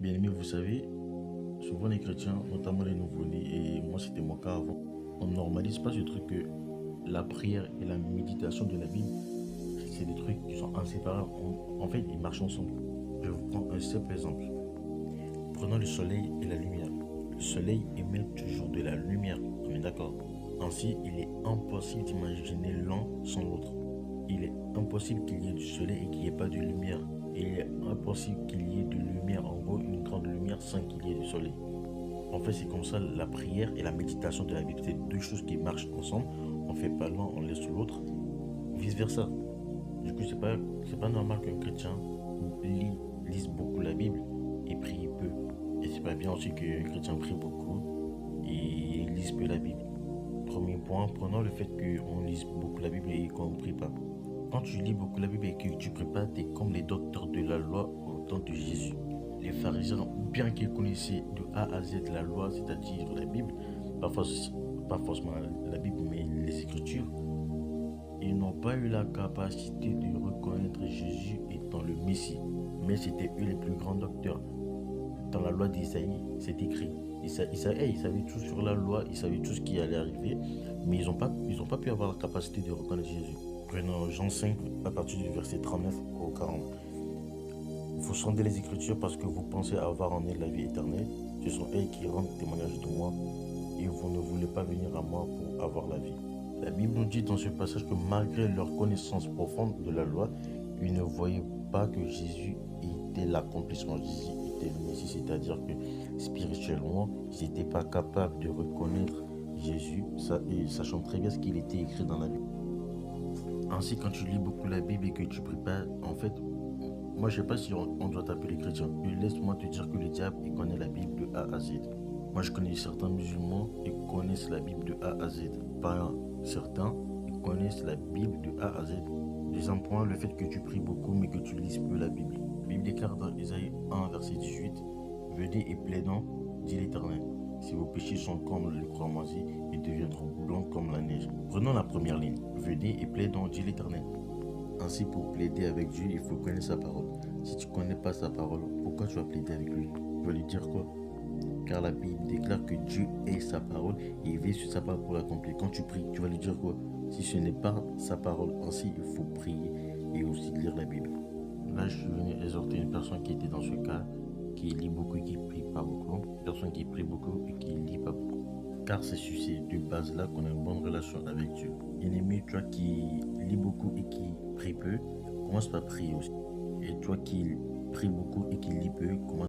Bien aimé, vous savez, souvent les chrétiens, notamment les nouveau-nés, et moi c'était mon cas avant, on normalise pas ce truc que la prière et la méditation de la Bible, c'est des trucs qui sont inséparables. En fait, ils marchent ensemble. Je vous prends un simple exemple. Prenons le soleil et la lumière. Le soleil émet toujours de la lumière, on est d'accord. Ainsi, il est impossible d'imaginer l'un sans l'autre. Il est impossible qu'il y ait du soleil et qu'il n'y ait pas de lumière. Et il est impossible qu'il y ait de lumière, en gros une grande lumière, sans qu'il y ait du soleil. En fait, c'est comme ça la prière et la méditation de la Bible. C'est deux choses qui marchent ensemble. On fait pas l'un, on laisse l'autre. Vice versa. Du coup, c'est pas normal qu'un chrétien lise beaucoup la Bible et prie peu. Et c'est pas bien aussi qu'un chrétien prie beaucoup et lise peu la Bible. Premier point, prenons le fait qu'on lise beaucoup la Bible et qu'on ne prie pas. Quand tu lis beaucoup la Bible et que tu ne pries pas, tu es comme les docteurs de la loi au temps de Jésus. Les pharisiens, bien qu'ils connaissaient de A à Z la loi, c'est-à-dire la Bible, pas forcément la Bible, mais les Écritures, ils n'ont pas eu la capacité de reconnaître Jésus étant le Messie. Mais c'était eux les plus grands docteurs. Dans la loi d'Isaïe, c'est écrit. Ils savaient tout sur la loi, ils savaient tout ce qui allait arriver, mais ils ont pas pu avoir la capacité de reconnaître Jésus. Prenons Jean 5 à partir du verset 39 au 40. Vous sondez les Écritures parce que vous pensez avoir en elles la vie éternelle. Ce sont elles qui rendent témoignage de moi et vous ne voulez pas venir à moi pour avoir la vie. La Bible nous dit dans ce passage que malgré leur connaissance profonde de la loi, ils ne voyaient pas que Jésus était l'accomplissement. Jésus était le Messie, c'est-à-dire que spirituellement, ils n'étaient pas capables de reconnaître Jésus, sachant très bien ce qu'il était écrit dans la Bible. Ainsi, quand tu lis beaucoup la Bible et que tu pries pas, en fait, moi je sais pas si on doit t'appeler chrétien. Mais laisse-moi te dire que le diable, il connaît la Bible de A à Z. Moi je connais certains musulmans qui connaissent la Bible de A à Z. Pas certains, ils connaissent la Bible de A à Z. Deuxième point, le fait que tu pries beaucoup mais que tu lises peu la Bible. La Bible déclare dans Isaïe 1, verset 18, venez et plaidons, dit l'Éternel. Si vos péchés sont comme le cramoisi, ils deviendront blancs comme la neige. Prenons la première ligne. Venez et plaidons, dit l'Éternel. Ainsi, pour plaider avec Dieu, il faut connaître sa parole. Si tu ne connais pas sa parole, pourquoi tu vas plaider avec lui? Tu vas lui dire quoi? Car la Bible déclare que Dieu est sa parole et il veille sur sa parole pour l'accomplir. Quand tu pries, tu vas lui dire quoi? Si ce n'est pas sa parole, ainsi il faut prier et aussi lire la Bible. Là, je suis venu exhorter une personne qui était dans ce cas, qui lit beaucoup et qui prie pas beaucoup. Une personne qui prie beaucoup et qui lit pas beaucoup. Car c'est sur ces deux bases-là qu'on a une bonne relation avec Dieu. Bien-aimé, toi qui lis beaucoup et qui prie peu, commence par prier aussi. Et toi qui prie beaucoup et qui lis peu, commence